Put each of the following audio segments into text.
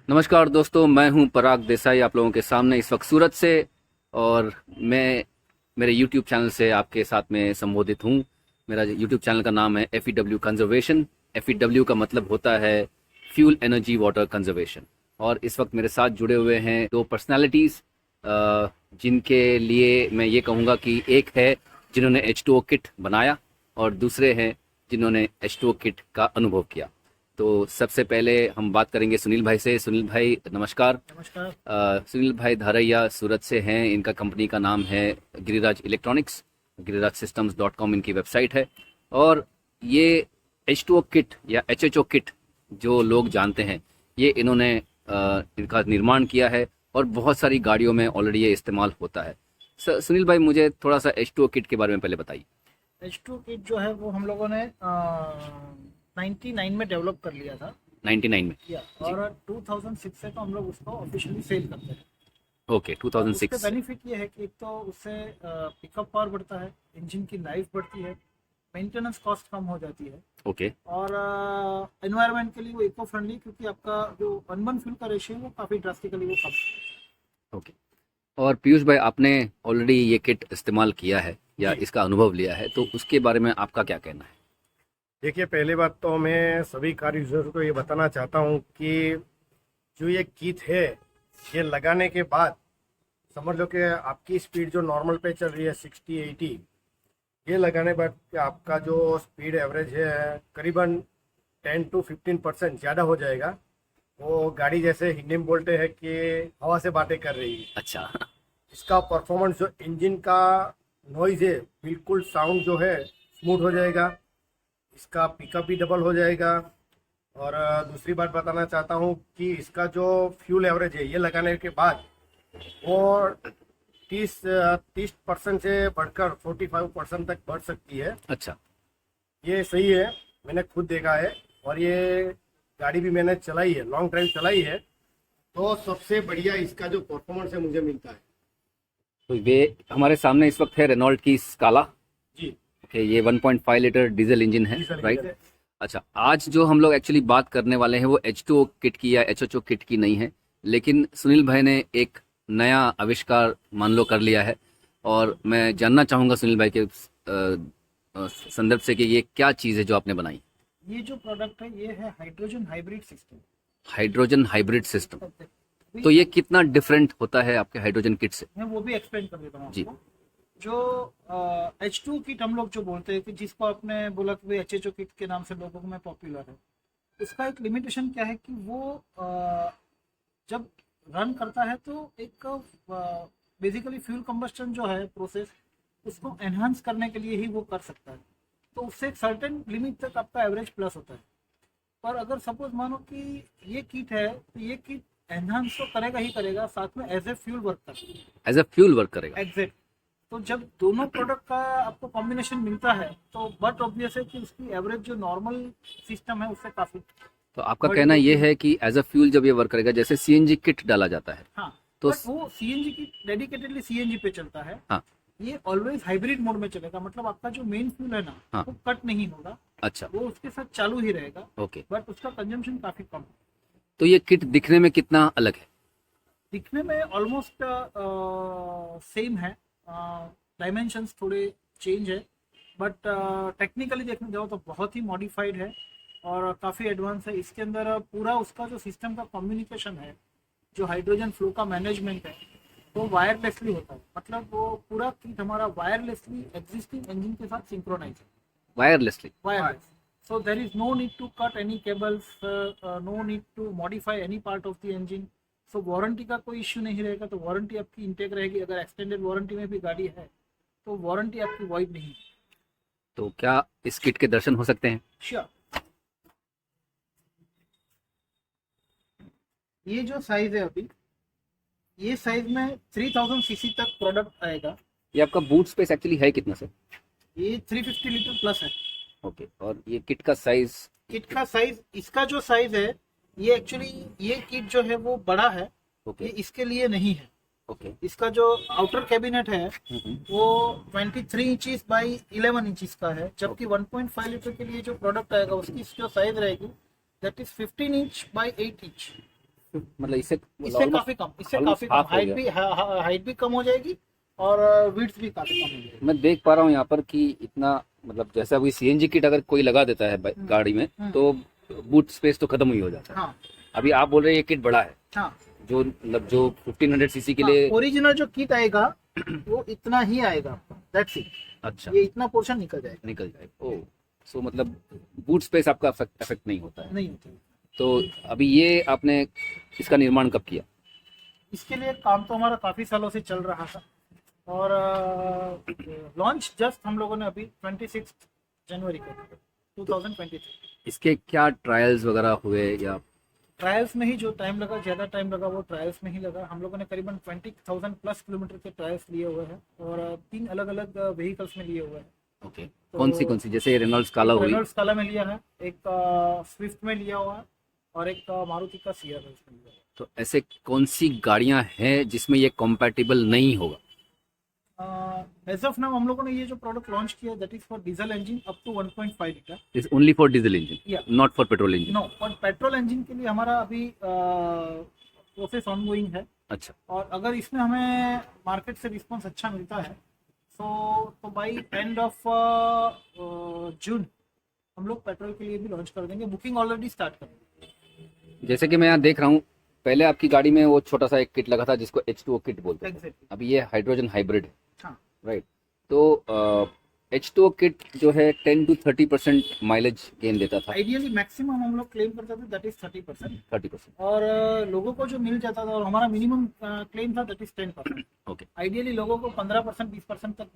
नमस्कार दोस्तों, मैं हूं पराग देसाई आप लोगों के सामने इस वक्त सूरत से। और मैं मेरे YouTube चैनल से आपके साथ में संबोधित हूं। मेरा YouTube चैनल का नाम है FEW कंजर्वेशन। FEW का मतलब होता है फ्यूल एनर्जी वाटर कंजर्वेशन। और इस वक्त मेरे साथ जुड़े हुए हैं दो पर्सनालिटीज़, जिनके लिए मैं ये कहूँगा कि एक है जिन्होंने H2O किट बनाया और दूसरे हैं जिन्होंने H2O किट का अनुभव किया। तो सबसे पहले हम बात करेंगे सुनील भाई से। सुनील भाई नमस्कार। नमस्कार। सुनील भाई धारैया सूरत से हैं। इनका कंपनी का नाम है गिरिराज इलेक्ट्रॉनिक्स, गिरिराज इनकी वेबसाइट है। और ये H2O किट या HHO किट जो लोग जानते हैं, ये इन्होंने इनका निर्माण किया है और बहुत सारी गाड़ियों में ऑलरेडी ये इस्तेमाल होता है। सुनील भाई, मुझे थोड़ा सा H2O किट के बारे में पहले बताइए। H2 किट जो है वो हम लोगों ने 99 में डेवलप कर लिया था। 99 में? या जी। और 2006 से तो हम लोग उसको ऑफिशियली सेल करते हैं। ओके, और उसके 2006। बेनिफिट ये है कि एक तो उससे पिकअप पावर बढ़ता है, इंजन की लाइफ बढ़ती है, मेंटेनेंस कॉस्ट कम हो जाती है ओके। और एनवायरनमेंट के लिए वो इको फ्रेंडली, क्योंकि आपका जो अनबर्न फ्यूल का रेशियो है वो काफ़ी ड्रास्टिकली वो कम है। ओके। और पीयूष भाई, आपने ऑलरेडी ये किट इस्तेमाल किया है या जी। इसका अनुभव लिया है, तो उसके बारे में आपका क्या कहना है? देखिए, पहले बात तो मैं सभी कार यूजर को ये बताना चाहता हूँ कि जो ये किट है, ये लगाने के बाद समझ लो कि आपकी स्पीड जो नॉर्मल पे चल रही है 60-80, ये लगाने के बाद आपका जो स्पीड एवरेज है करीबन 10 to 15% ज़्यादा हो जाएगा। वो गाड़ी जैसे हिंदी में बोलते हैं कि हवा से बातें कर रही है। अच्छा। इसका परफॉर्मेंस जो इंजन का नॉइज है, बिल्कुल साउंड जो है स्मूथ हो जाएगा। इसका पिकअप भी डबल हो जाएगा। और दूसरी बात बताना चाहता हूँ कि इसका जो फ्यूल एवरेज है, ये लगाने के बाद वो 30% से बढ़कर 45% तक बढ़ सकती है। अच्छा। ये सही है, मैंने खुद देखा है और ये गाड़ी भी मैंने चलाई है, लॉन्ग ड्राइव चलाई है। तो सबसे बढ़िया इसका जो परफॉर्मेंस है मुझे मिलता है। तो ये हमारे सामने इस वक्त है रेनॉल्ट की स्काला। जी। ओके, ये 1.5 लीटर डीजल इंजन है, डीजल राइट? इंजन है। अच्छा, आज जो हम लोग एक्चुअली बात करने वाले हैं वो H2O किट की या HHO किट की नहीं है, लेकिन सुनील भाई ने एक नया आविष्कार मान लो कर लिया है। और मैं जानना चाहूँगा सुनील भाई के संदर्भ से कि ये क्या चीज़ है जो आपने बनाई। ये जो प्रोडक्ट है ये है hydrogen hybrid system. Hydrogen hybrid system. तो ये कितना डिफरेंट होता है आपके हाइड्रोजन किट से? मैं वो भी एक्सप्लेन कर देता हूँ जी। आपको। जो H2 किट हम लोग जो बोलते हैं कि जिसको आपने बोला कि भाई HHO किट के नाम से लोगों में पॉपुलर है, उसका एक लिमिटेशन क्या है कि वो जब रन करता है तो एक बेसिकली फ्यूल कंबस्टन जो है प्रोसेस, उसको एनहांस करने के लिए ही वो कर सकता है। तो उससे एक सर्टेन लिमिट तक आपका एवरेज प्लस होता है। पर अगर सपोज मानो कि ये किट है तो ये किट एनहांस तो करेगा ही करेगा, साथ में एज ए फ्यूल वर्क करता है। एज अ फ्यूल वर्क करेगा। एग्जैक्ट। तो जब दोनों प्रोडक्ट का आपको कॉम्बिनेशन मिलता है तो बट ऑब्वियस है कि उसकी एवरेज जो नॉर्मल सिस्टम है उससे काफी तो आपका बड़ी कहना ये होती है कि एज अ फ्यूल जब ये वर्क करेगा, जैसे CNG किट डाला जाता है, हाँ। तो बट वो सीएनजी की डेडिकेटेडली सीएनजी पे चलता है। हाँ। ये ऑलवेज हाइब्रिड मोड में चलेगा, मतलब आपका जो मेन फ्यूल है ना, हाँ। वो कट नहीं होगा, अच्छा। वो उसके साथ चालू ही रहेगा। ओके। बट उसका कंजम्पशन काफी कम है। तो ये किट दिखने में कितना अलग है? दिखने में ऑलमोस्ट सेम है, डायमेंशंस थोड़े चेंज है, बट टेक्निकली देखने जाओ तो बहुत ही मॉडिफाइड है और काफ़ी एडवांस है। इसके अंदर पूरा उसका जो सिस्टम का कम्युनिकेशन है, जो हाइड्रोजन फ्लो का मैनेजमेंट है, वो वायरलेसली होता है। मतलब वो पूरा किट हमारा वायरलेसली एग्जिस्टिंग इंजन के साथ सिंक्रोनाइज है। Wirelessly? Wireless. So there is no need to cut any cables, no need to modify any part of the engine. So warranty का कोई इश्यू नहीं रहेगा, तो वारंटी आपकी इंटेक रहेगी। अगर एक्सटेंडेड वारंटी में भी गाड़ी है तो वारंटी आपकी वॉइड नहीं। तो क्या इस किट के दर्शन हो सकते हैं? श्योर। ये जो साइज है अभी, ये साइज में 3000 सीसी तक प्रोडक्ट आएगा। ये आपका बूट स्पेस एक्चुअली है कितना सर? ये 350 लीटर प्लस है। ओके। और ये किट का साइज? किट का साइज, इसका जो साइज है ये एक्चुअली, ये किट जो है वो बड़ा है। ओके। ये इसके लिए नहीं है। ओके। इसका जो आउटर कैबिनेट है हम्म। वो 23 इंचेस बाई 11 इंचेस का है, जबकि 1.5 लीटर के लिए जो प्रोडक्ट आएगा उसकी जो साइज रहेगी that is 15 inch by 8 inch. मतलब इससे इससे काफी कम, इससे काफी कम, half हो हाइट भी कम हो जाएगी और विड्थ भी काफी कम हो जाएगी। मैं देख पा रहा हूँ यहाँ पर कि इतना मतलब जैसे अभी सीएनजी किट अगर कोई लगा देता है गाड़ी में तो बूट स्पेस तो खत्म ही हो जाता है। हाँ अभी आप बोल रहे हैं ये किट बड़ा है, हाँ, जो मतलब जो 1500 सीसी के लिए। ओरिजिनल जो किट आएगा वो इतना ही आएगा आपका, दैट्स इट। अच्छा, ये इतना पोर्शन निकल जाएगा, निकल जाएगा। ओ, सो मतलब बूट स्पेस आपका अफेक्ट नहीं होता है। नहीं होता। तो अभी ये आपने इसका निर्माण कब किया? इसके लिए काम तो हमारा काफी सालों से चल रहा था और लॉन्च जस्ट हम लोगों ने अभी 26 जनवरी को 2023। इसके क्या ट्रायल्स वगैरह हुए या? ट्रायल्स में ही जो टाइम लगा, ज़्यादा टाइम लगा वो ट्रायल्स में ही लगा। हम लोगों ने करीबन 20,000 प्लस किलोमीटर के ट्रायल्स लिए हुए हैं और 3 अलग अलग व्हीकल्स में लिए हुए हैं। ओके, कौन सी जैसे रेनॉल्ड्स काला हुई? रेनॉल्ड्स काला में लिया है, एक स्विफ्ट में लिया हुआ है और एक मारुति का सीआर में लिया है। तो ऐसे कौन सी गाड़ियां हैं जिसमें ये कॉम्पैटिबल नहीं होगा? एज ऑफ नाउ हम लोगों ने ये जो प्रोडक्ट लॉन्च किया that is for diesel engine up to 1.5 litre. Is only for diesel engine, Yeah. Not for petrol engine? No, for petrol engine के लिए हमारा अभी प्रोसेस ऑनगोइंग है अच्छा, और अगर इसमें हमें मार्केट से रिस्पांस अच्छा मिलता है तो बाई एंड ऑफ जून हम लोग पेट्रोल के लिए भी लॉन्च कर देंगे। बुकिंग ऑलरेडी स्टार्ट कर देंगे। जैसे कि मैं यहाँ देख रहा हूँ, पहले आपकी गाड़ी में वो छोटा सा एक किट लगा था जिसको H2O किट बोलते हैं। एग्जैक्टली, अभी ये हाइड्रोजन हाइब्रिड है, हाँ। राइट? तो H2O किट जो है 10 to 30% माइलेज गेन देता था। आइडियली मैक्सिमम हम लोग क्लेम करते थे दैट इज 30% 30%। और लोगों को जो मिल जाता था और हमारा मिनिमम क्लेम था दैट इज 10%। ओके, आइडियली लोगों को 15% 20% तक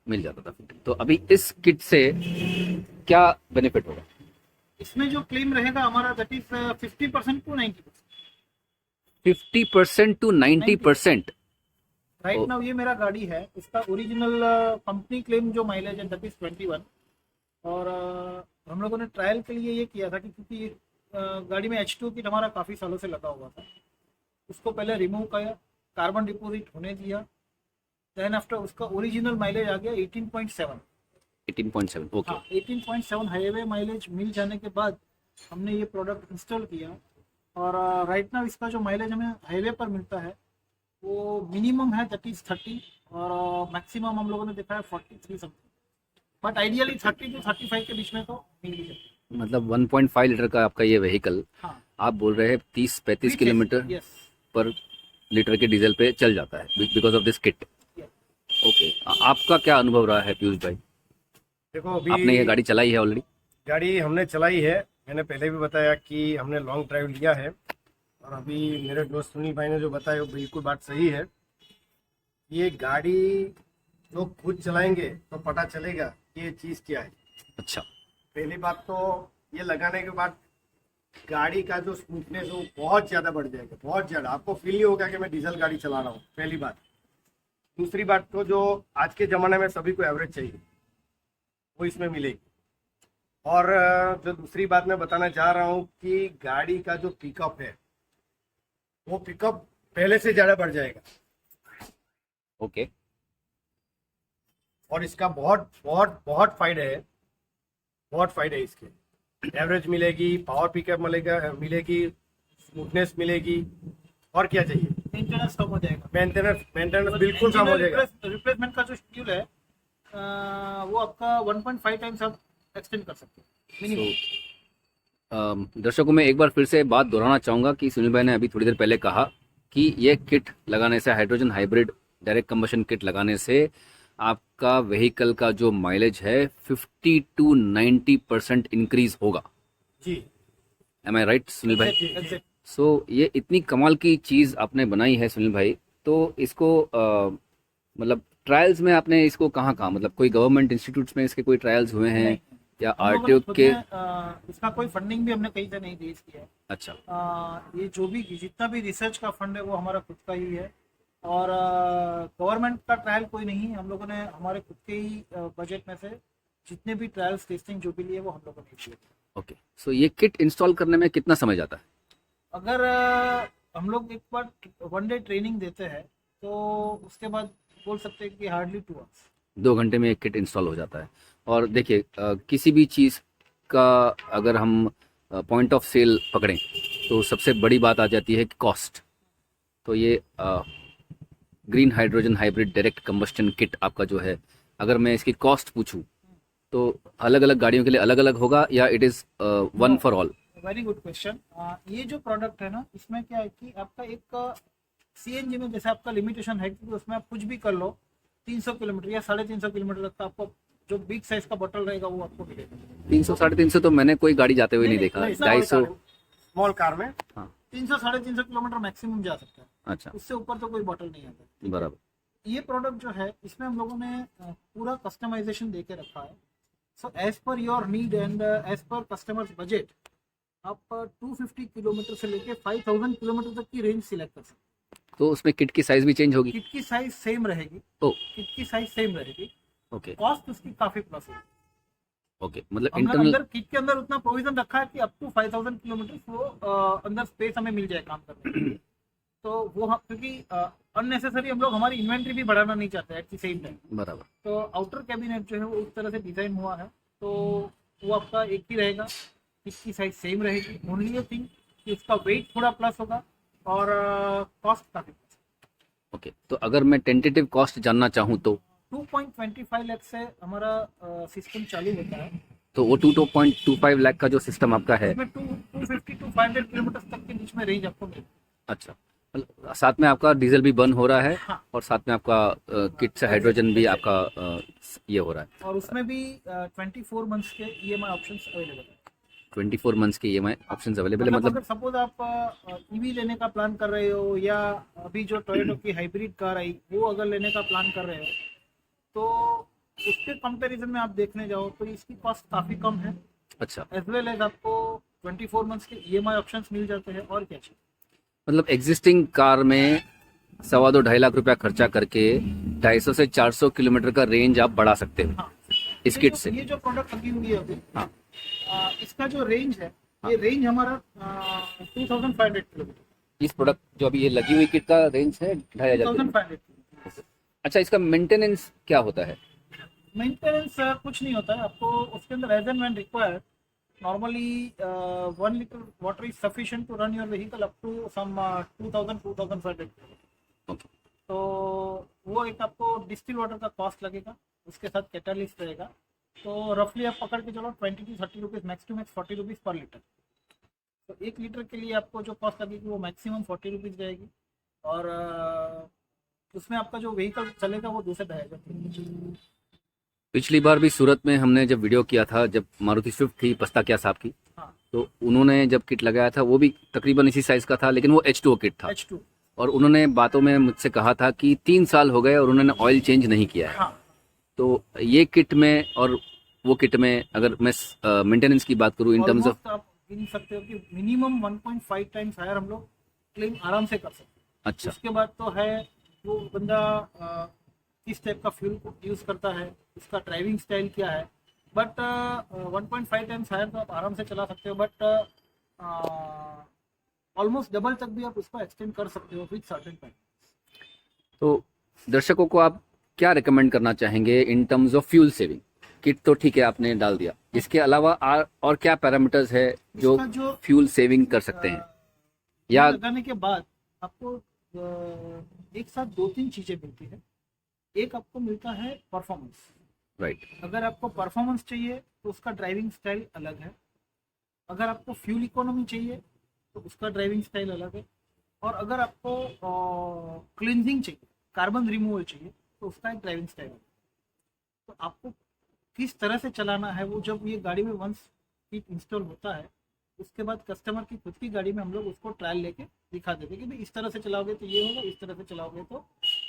मिल जाता था। तो अभी इस किट से क्या बेनिफिट होगा? इसमें जो क्लेम रहेगा हमारा that is 50% to 90%। 50% to 90%? Right Oh. Now ये मेरा गाड़ी है, इसका ओरिजिनल कंपनी क्लेम जो माइलेज है दैट इज 21 और हम लोगों ने ट्रायल के लिए ये किया था कि क्योंकि गाड़ी में H2 किट हमारा काफ़ी सालों से लगा हुआ था, उसको पहले रिमूव किया, कार्बन डिपोजिट होने दिया, देन आफ्टर उसका ओरिजिनल माइलेज आ गया 18.7। 18.7, ओके। हाँ, 18.7 हाईवे माइलेज मिल जाने के बाद हमने ये प्रोडक्ट इंस्टॉल किया और राइट नाउ इसका जो माइलेज हमें हाईवे पर मिलता है वो मिनिमम है दैट इज 30 और मैक्सिमम हम लोगों ने देखा है 43 समथिंग, बट आइडियली 30 to 35 के बीच में तो मिल ही जाती है। मतलब 1.5 लीटर का आपका ये व्हीकल, हाँ, आप बोल रहे हैं 30-35 किलोमीटर यस, पर लीटर के डीजल पे चल जाता है because of this kit. Okay, आपका क्या अनुभव रहा है पीयूष भाई? देखो अभी आपने ये गाड़ी चलाई है ऑलरेडी? गाड़ी हमने चलाई है, मैंने पहले भी बताया कि हमने लॉन्ग ड्राइव लिया है और अभी मेरे दोस्त सुनील भाई ने जो बताया वो बिल्कुल बात सही है। ये गाड़ी लोग खुद चलाएंगे तो पता चलेगा कि ये चीज़ क्या है। अच्छा, पहली बात तो ये लगाने के बाद गाड़ी का जो स्मूथनेस है वो बहुत ज़्यादा बढ़ जाएगा, बहुत ज़्यादा। आपको फील नहीं होगा कि मैं डीजल गाड़ी चला रहा हूँ, पहली बात। दूसरी बात तो जो आज के ज़माने में सभी को एवरेज चाहिए वो इसमें मिलेगी। और जो दूसरी बात मैं बताना चाह रहा हूँ कि गाड़ी का जो पिकअप है वो पिकअप पहले से ज़्यादा बढ़ जाएगा ओके। और इसका बहुत बहुत बहुत फायदा है, बहुत फायदा है इसके। एवरेज मिलेगी, पावर पिकअप मिलेगी, स्मूथनेस मिलेगी, और क्या चाहिए? मेंटेनेंस कम हो जाएगा, मेंटेनेंस बिल्कुल कम हो जाएगा। रिप्लेसमेंट का जो शेड्यूल है वो आपका 1.5 टाइम्स आप एक्सटेंड कर सकते हैं मिनिमम। दर्शकों में एक बार फिर से बात दोहराना चाहूँगा कि सुनील भाई ने अभी थोड़ी देर पहले कहा कि ये किट लगाने से, hydrogen hybrid direct combustion kit लगाने से आपका व्हीकल का जो माइलेज है 50 to 90% इंक्रीज होगा। जी, एम आई राइट सुनील भाई? Exactly. सो ये इतनी कमाल की चीज़ आपने बनाई है सुनील भाई, तो इसको मतलब ट्रायल्स में आपने इसको कहाँ मतलब कोई गवर्नमेंट इंस्टीट्यूट्स में इसके कोई ट्रायल्स हुए हैं नहीं, या हम लोगों आरटीओ ने खुद के? में, इसका कोई फंडिंग भी हमने कहीं से नहीं रेज किया है। अच्छा, ये जो भी जितना भी रिसर्च का फंड है वो हमारा खुद का ही है और गवर्नमेंट का ट्रायल कोई नहीं है। हम लोगों ने हमारे खुद के ही बजट में से जितने भी ट्रायल्स टेस्टिंग जो भी लिए वो हम लोगों ने किए। ओके। सो ये किट इंस्टॉल करने में कितना समय जाता है? अगर हम लोग एक बार 1 डे ट्रेनिंग देते हैं तो उसके बाद बोल सकते हैं कि हार्डली 2 आवर्स, 2 घंटे में एक किट इंस्टॉल हो जाता है। और देखिए किसी भी चीज़ का अगर हम पॉइंट ऑफ सेल पकड़ें तो सबसे बड़ी बात आ जाती है कॉस्ट। तो ये green hydrogen hybrid direct combustion kit आपका जो है, अगर मैं इसकी कॉस्ट पूछूं तो अलग अलग गाड़ियों के लिए अलग अलग होगा या it is one for all? Very good question. ये जो प्रोडक्ट है ना, इसमें क्या है कि आपका एक सीएनजी में जैसे आपका लिमिटेशन है कि उसमें आप कुछ भी कर लो 300 किलोमीटर या 350 किलोमीटर तक का आपको जो बिग साइज का बॉटल रहेगा वो आपको मिलेगा। 300 350 तो मैंने कोई गाड़ी जाते हुए नहीं देखा। नहीं, 250? स्मॉल कार में हाँ, 300-350 किलोमीटर मैक्सिमम जा सकता है, अच्छा, उससे ऊपर तो कोई बॉटल नहीं आता। बराबर। ये प्रोडक्ट जो है इसमें हम लोगों ने पूरा कस्टमाइजेशन देके रखा है। So as per your need and as per customer's budget आप 250 किलोमीटर से लेके 5000 किलोमीटर तक की रेंज सिलेक्ट कर सकते हैं। तो उसमें किट की साइज भी चेंज होगी? किट की साइज सेम रहेगी। ओ, किट की साइज सेम रहेगी, ओके कॉस्ट उसकी काफी प्लस है। ओके, मतलब हमने इंटरनल। अंदर किट के अंदर उतना प्रोविजन रखा है कि अप टू 5000 किलोमीटर वो अंदर स्पेस हमें मिल जाए काम करने के लिए। तो वो हम क्योंकि अननेसेसरी हम लोग हमारी इन्वेंट्री भी बढ़ाना नहीं चाहते एट द सेम टाइम। बराबर। तो आउटर कैबिनेट जो है वो उस तरह से डिजाइन हुआ है, तो वो आपका एक ही रहेगा, इसकी साइज सेम रहेगी। ओनली ये थिंग कि उसका वेट थोड़ा प्लस होगा और कॉस्ट काफी प्लस। ओके, तो अगर मैं टेंटेटिव कॉस्ट जानना चाहूँ तो 2.25 लाख से हमारा सिस्टम चालू होता है। वो 2.25 लाख का जो सिस्टम आपका है, इसमें 250 टू 500 किलोमीटर तक के बीच में रेंज आपको मिलेगी। अच्छा, मतलब साथ में आपका डीजल भी बर्न हो रहा है हाँ। और साथ में आपका किट से हाइड्रोजन भी आपका ये हो रहा है। और उसमें भी 24 मंथ्स के ईएमआई ऑप्शंस अवेलेबल है। 24 मंथ्स के EMI ऑप्शन अवेलेबल है। मतलब मतलब अगर सपोज आप ईवी लेने का प्लान कर रहे हो या अभी जो टोयोटा की हाइब्रिड कार आई वो अगर लेने का प्लान कर रहे हो तो उसके कंपैरिजन में आप देखने जाओ तो इसकी कॉस्ट काफी कम है। अच्छा, एज वेल एज आपको 24 मंथ्स के ईएमआई ऑप्शंस मिल जाते हैं। और क्या चाहिए? मतलब एग्जिस्टिंग कार में 2.5 लाख रुपया खर्चा करके 250 से 400 किलोमीटर का रेंज आप बढ़ा सकते हो हाँ, इस किट से। ये जो प्रोडक्ट लगी हुई है अभी, हाँ, इसका जो रेंज है ये रेंज हमारा 2500 किलोमीटर। इस प्रोडक्ट जो अभी ये लगी हुई किट का रेंज है 2500 किलोमीटर। 2500। अच्छा, इसका मेंटेनेंस क्या होता है? मेंटेनेंस कुछ नहीं होता है आपको उसके अंदर as and when required. Normally 1 litre water is sufficient to run your vehicle up to some 2500। Okay, तो वो एक आपको डिस्टिल वाटर का कॉस्ट लगेगा, उसके साथ कैटालिस्ट रहेगा। तो रफली आप पकड़ के चलो 20 to 30 rupees, max to max 40 rupees per litre. तो 1 लीटर के लिए आपको जो कॉस्ट लगेगी वो मैक्सिमम 40 रुपीज़ रहेगी। और उसमें आपका जो व्हीकल चलेगा वो 2 से 2,500। पिछली बार भी सूरत में हमने जब वीडियो किया था, जब मारुति स्विफ्ट थी पस्ता क्या साहब की, हाँ, तो उन्होंने जब किट लगाया था वो भी तकरीबन इसी साइज का था, लेकिन वो H2O किट था। H2। और उन्होंने बातों में मुझसे कहा था कि 3 साल हो गए और उन्होंने ऑयल चेंज नहीं किया है। हाँ, तो ये किट में और वो किट में अगर मैं मेंटेनेंस की बात करूँ इन टर्म्स ऑफ, ऑलमोस्ट आप गिन सकते हो कि मिनिमम 1.5 टाइम्स हायर हम लोग क्लेम आराम से कर सकते हैं। अच्छा, उसके बाद तो है वो बंदा किस टाइप का फ्यूल यूज करता है, उसका ड्राइविंग स्टाइल क्या है। बट 1.5 टाइम्स हायर तो आप आराम से चला सकते हो। बट ऑलमोस्ट डबल तक भी आप उसको एक्सटेंड कर सकते हो विद सर्टेन टाइम। तो दर्शकों को आप क्या रिकमेंड करना चाहेंगे in terms of fuel saving? Kit तो ठीक है आपने डाल दिया, इसके अलावा और क्या पैरामीटर्स है जो इसका जो फ्यूल सेविंग कर सकते हैं? या लगाने के बाद आपको एक साथ 2-3 चीजें मिलती है। एक आपको मिलता है परफॉर्मेंस। राइट, अगर आपको परफॉर्मेंस चाहिए तो उसका ड्राइविंग स्टाइल अलग है। अगर आपको फ्यूल इकोनॉमी चाहिए तो उसका ड्राइविंग स्टाइल अलग है। और अगर आपको क्लींजिंग चाहिए, कार्बन रिमूवल चाहिए, तो उसका एक ड्राइविंग स्टाइल है। तो आपको किस तरह से चलाना है वो जब ये गाड़ी में वंस किट इंस्टॉल होता है उसके बाद कस्टमर की खुद की गाड़ी में हम लोग उसको ट्रायल लेके दिखा देते कि भाई इस तरह से चलाओगे तो ये होगा, इस तरह से चलाओगे तो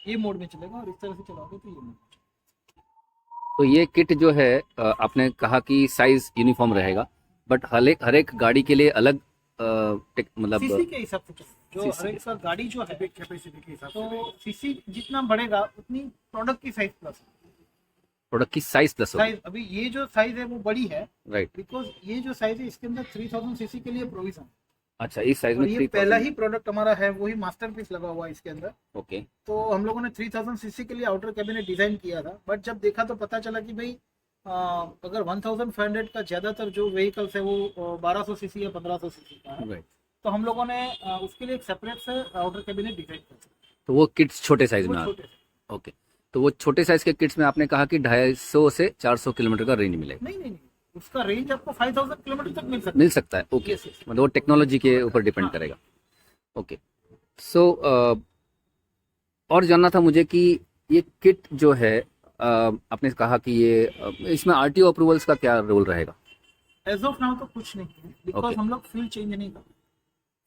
ये मोड में चलेगा और इस तरह से चलाओगे तो ये मोड में चलेगा। तो ये किट जो है आपने कहा कि साइज यूनिफॉर्म रहेगा, बट हर एक गाड़ी के लिए अलग मतलब सीसी के हिसाब से चलेगा। जो CC हर एक का गाड़ी जो है कैपेसिटी के हिसाब से तो सीसी जितना बढ़ेगा उतनी प्रोडक्ट की साइज प्लस प्रोडक्ट की साइज प्लस होगी। साइज। अभी ये जो साइज है वो बड़ी है राइट, बिकॉज ये जो साइज है इसके अंदर 3000 सीसी के लिए प्रोविजन। अच्छा, इस साइज और में ये 3000 पहला ही प्रोडक्ट हमारा है, वही मास्टरपीस लगा हुआ है इसके अंदर। ओके, तो हम लोगों ने 3000 सीसी के लिए आउटर कैबिनेट डिजाइन किया था। बट जब देखा तो पता चला कि भाई अगर 1500 का ज्यादातर जो व्हीकल्स है वो 1200 सीसी या 1500 सीसी का है। राइट, तो हम लोगों ने उसके लिए एक सेपरेट से आउटर कैबिनेट डिजाइन किया। तो वो किट्स छोटे साइज वो में आते छोटे हैं। ओके। तो वो छोटे साइज के किट्स में आपने कहा कि 250 से 400 किलोमीटर का रेंज मिलेगा। नहीं, उसका रेंज आपको 5000 किलोमीटर तक मिल सकता मिल सकता है। ओके। Yes, yes. मतलब वो टेक्नोलॉजी के ऊपर डिपेंड हाँ। करेगा। ओके। सो और जानना था मुझे कि ये किट जो है आपने कहा कि ये इसमें आरटीओ अप्रूवल्स का क्या रोल रहेगा? है। एज ऑफ नाउ तो कुछ नहीं है, बिकॉज Okay. हम लोग फ्यूल चेंज नहीं करते।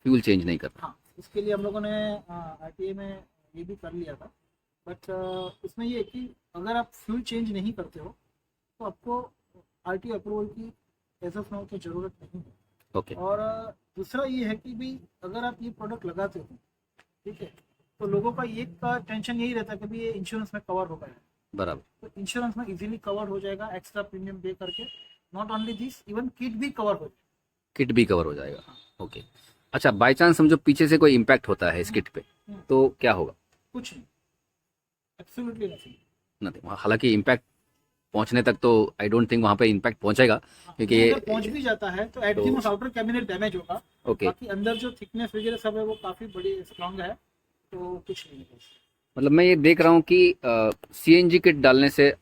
फ्यूल चेंज नहीं करना। हाँ, उसके लिए हम लोगों ने आरटीए में ये भी कर लिया था, बट उसमें ये है कि अगर आप फ्यूल चेंज नहीं करते हो तो आपको आरटीए अप्रूवल की एज ऑफ नाउ तो ज़रूरत नहीं है। ओके। और दूसरा ये है कि भी अगर आप ये प्रोडक्ट लगाते हो, ठीक है, तो लोगों का ये का टेंशन यही रहता है कि भी ये इंश्योरेंस में कवर हो गया है, बराबर। तो इंश्योरेंस में इजीली कवर हो जाएगा एक्स्ट्रा प्रीमियम पे करके। Not only this, even kit भी कवर हो जाएगा। किट भी कवर हो जाएगा। ओके। अच्छा, बाय चांस समझो पीछे से कोई इम्पैक्ट होता है इस किट पे, तो क्या होगा? कुछ नहीं, एब्सोल्युटली नथिंग। नहीं, हालांकि इम्पैक्ट पहुंचने तक तो आई डोंट थिंक वहां पे इम्पैक्ट पहुंचेगा, क्योंकि अगर पहुंच भी जाता है तो at the most outer cabinet damage होगा। ओके। बाकी अंदर जो थिकनेस वगैरह सब है वो काफी बड़ी स्ट्रांग है, तो कुछ नहीं है। मतलब मैं ये देख रहा हूँ कि सीएनजी किट डालने से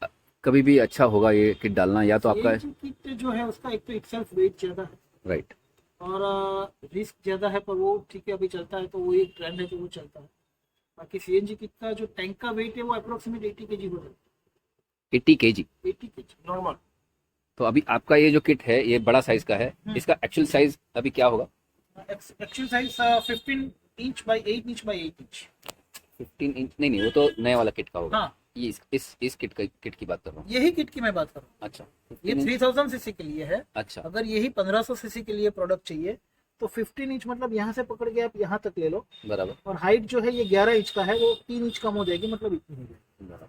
कभी भी अच्छा होगा ये किट डालना, या तो आपका किट जो है उसका एक तो इटसेल्फ वेट ज्यादा है राइट। और रिस्क ज्यादा है, पर वो ठीक है, अभी चलता है तो वो एक ट्रेंड है जो वो चलता है। बाकी सीएनजी किट का जो टैंक का वेट है वो अप्रोक्सीमेट 80 केजी हो जाता 80 केजी। है। 80 केजी नॉर्मल। तो अभी आपका ये जो किट है ये बड़ा साइज का है, इसका एक्चुअल साइज अभी क्या होगा? Actual size 15 inch by 8 inch by 8 inch. 15 inch? नहीं, वो तो नए वाला किट का होगा। हाँ, ये इस किट की बात कर रहा हूँ। यही किट की मैं बात कर रहा हूँ। अच्छा, ये 3000 सीसी के लिए है। अच्छा। अगर यही 1500 सीसी के लिए प्रोडक्ट चाहिए तो 15 इंच मतलब यहाँ से पकड़ के आप यहाँ तक ले लो, बराबर। और हाइट जो है ये 11 इंच का है, वो 3 इंच कम हो जाएगी, मतलब इतनी हो जाएगी। बराबर।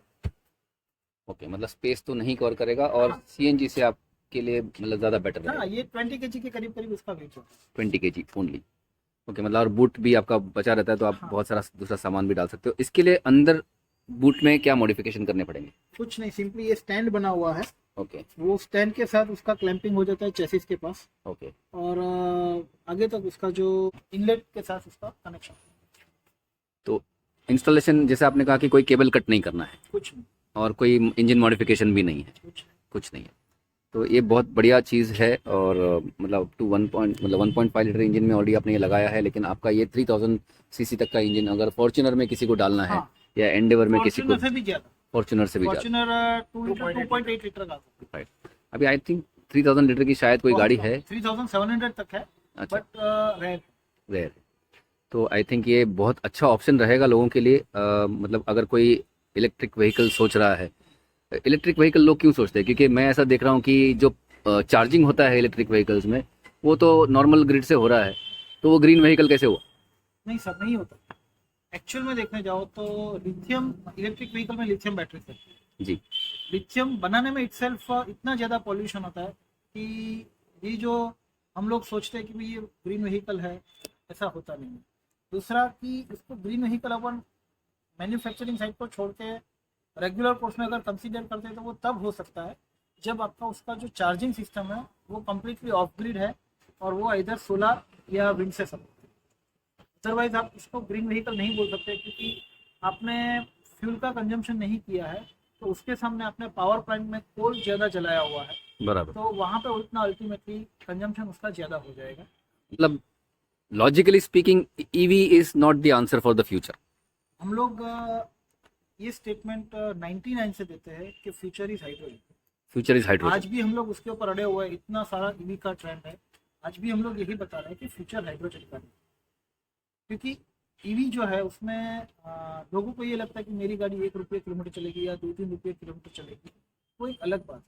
ओके, मतलब स्पेस तो नहीं कवर करेगा, और सीएनजी से आपके लिए मतलब ज़्यादा बेटर हाँ, रहेगा। ये 20 केजी के करीब करीब इसका वेट होता है। 20 केजी ओनली। ओके, मतलब और बूट भी आपका बचा रहता है, तो आप हाँ। बहुत सारा दूसरा सामान भी डाल सकते हो। इसके लिए अंदर बूट में क्या मॉडिफिकेशन करने पड़ेंगे? कुछ नहीं, सिंपली ये स्टैंड बना हुआ है, ओके। वो स्टैंड के साथ उसका क्लैंपिंग हो जाता है चेसिस के पास, ओके। और आगे तक उसका जो इनलेट के साथ उसका कनेक्शन। तो इंस्टॉलेशन जैसे आपने कहा कि कोई केबल कट नहीं करना है, कुछ नहीं, और कोई इंजन मॉडिफिकेशन भी नहीं है, कुछ नहीं है। तो ये बहुत बढ़िया चीज़ है। और मतलब टू 1.5 लीटर इंजन में ऑलरेडी आपने ये लगाया है, लेकिन आपका ये 3000 सीसी तक का इंजन अगर फॉर्च्यूनर में किसी को डालना है, हाँ, या एंडेवर में किसी को, फॉर्च्यूनर से भी ज्यादा। फॉर्च्यूनर से भी ज़्यादा, फॉर्च्यूनर 2.8 लीटर का आता है। राइट। अभी आई थिंक 3000 लीटर की शायद कोई गाड़ी है। 3700 तक है, अच्छा, बट रेयर। रेयर। तो आई थिंक ये बहुत अच्छा ऑप्शन रहेगा लोगों के लिए। मतलब अगर कोई इलेक्ट्रिक व्हीकल सोच रहा है, इलेक्ट्रिक व्हीकल लोग क्यों सोचते हैं? क्योंकि मैं ऐसा देख रहा हूँ कि जो चार्जिंग होता है इलेक्ट्रिक व्हीकल्स में, वो तो नॉर्मल ग्रिड से हो रहा है, तो वो ग्रीन व्हीकल कैसे हुआ? नहीं सर, नहीं होता। एक्चुअल में देखने जाओ तो लिथियम, इलेक्ट्रिक व्हीकल में लिथियम बैटरी है जी। लिथियम बनाने में इटसेल्फ इतना ज़्यादा पॉल्यूशन होता है कि ये जो हम लोग सोचते हैं कि भाई ये ग्रीन व्हीकल है, ऐसा होता नहीं है। दूसरा कि इसको ग्रीन व्हीकल अपन मैन्युफैक्चरिंग साइड को छोड़ के रेगुलर कोर्स में अगर कंसीडर करते हैं तो वो तब हो सकता है जब आपका उसका जो चार्जिंग सिस्टम है वो कम्प्लीटली ऑफ ग्रिड है, और वो इधर सोलर या विंड से सपोर्ट है। अदरवाइज आप इसको ग्रीन व्हीकल नहीं बोल सकते, क्योंकि आपने फ्यूल का कंजम्पशन नहीं किया है, तो उसके सामने आपने पावर प्लांट में कोल ज़्यादा जलाया हुआ है, बराबर। तो वहाँ पे उतना अल्टीमेटली कंजम्पशन उसका ज़्यादा हो जाएगा। मतलब logically speaking EV is not the answer for the future. हम लोग ये स्टेटमेंट 99 से देते हैं कि future is hydrogen. Future is आज हाइड्रोजन। भी हम लोग उसके ऊपर अड़े हुए हैं, इतना सारा ईवी का ट्रेंड है, आज भी हम लोग यही बता रहे हैं कि फ्यूचर हाइड्रोजन का है। क्योंकि ईवी जो है उसमें लोगों को ये लगता है कि मेरी गाड़ी 1 रुपये किलोमीटर चलेगी या 2-3 रुपये किलोमीटर चलेगी, वो एक अलग बात है।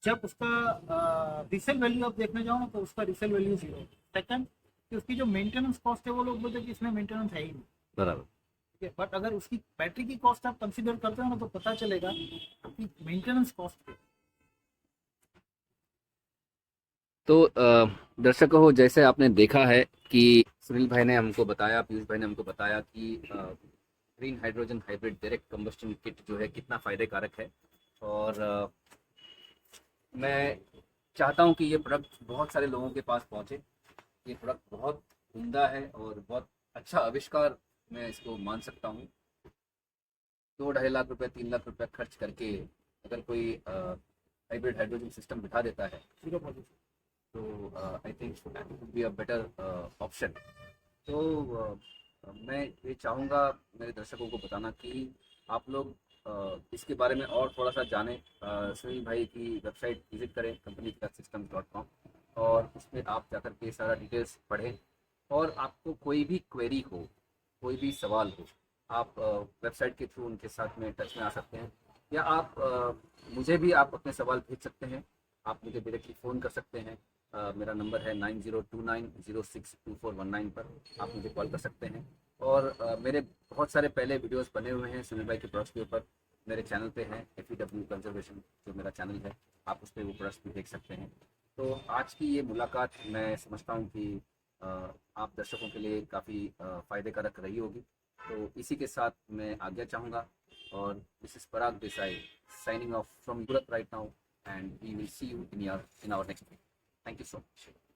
जब उसका रीसेल वैल्यू आप देखने जाओ ना तो उसका रीसेल वैल्यू 0 है। सेकंड कि उसकी जो मेंटेनेंस कॉस्ट है वो लोग बोलते हैं कि इसमें मेंटेनेंस है ही नहीं, बराबर। ठीक है। बट अगर उसकी बैटरी की कॉस्ट आप कंसीडर करते हो ना तो पता चलेगा कि मेंटेनेंस कॉस्ट। तो दर्शकों हो, जैसे आपने देखा है कि सुनील भाई ने हमको बताया, पीयूष भाई ने हमको बताया कि green hydrogen hybrid direct combustion kit जो है कितना फ़ायदे कारक है। और मैं चाहता हूं कि ये प्रोडक्ट बहुत सारे लोगों के पास पहुंचे। ये प्रोडक्ट बहुत उम्दा है और बहुत अच्छा आविष्कार मैं इसको मान सकता हूँ। 2-2.5 लाख रुपए 3 लाख रुपए खर्च करके अगर कोई हाइब्रिड हाइड्रोजन सिस्टम बिठा देता है जीरो पॉल्यूशन। तो I think that would be a better option. तो मैं ये चाहूँगा मेरे दर्शकों को बताना कि आप लोग इसके बारे में और थोड़ा सा जानें। सुनील भाई की वेबसाइट विजिट करें companysystems.com और उसमें आप जाकर के सारा डिटेल्स पढ़ें और आपको कोई भी क्वेरी हो, कोई भी सवाल हो, आप वेबसाइट के थ्रू उनके साथ में टच में आ सकते हैं या आप मुझे भी आप अपने सवाल भेज सकते हैं। आप मुझे डायरेक्टली फ़ोन कर सकते हैं। मेरा नंबर है 9029062419 पर आप मुझे कॉल कर सकते हैं। और मेरे बहुत सारे पहले वीडियोस बने हुए हैं सुनील भाई के प्रोडक्ट्स के ऊपर, मेरे चैनल पे हैं FEW कंजर्वेशन जो मेरा चैनल है, आप उस पर वो प्रोडक्ट्स भी देख सकते हैं। तो आज की ये मुलाकात मैं समझता हूँ कि आप दर्शकों के लिए काफ़ी फ़ायदे कारक रही होगी। तो इसी के साथ मैं आज्ञा चाहूँगा और this is Parag Desai signing off from Europe right now, and we will see you in our next video. Thank you so much.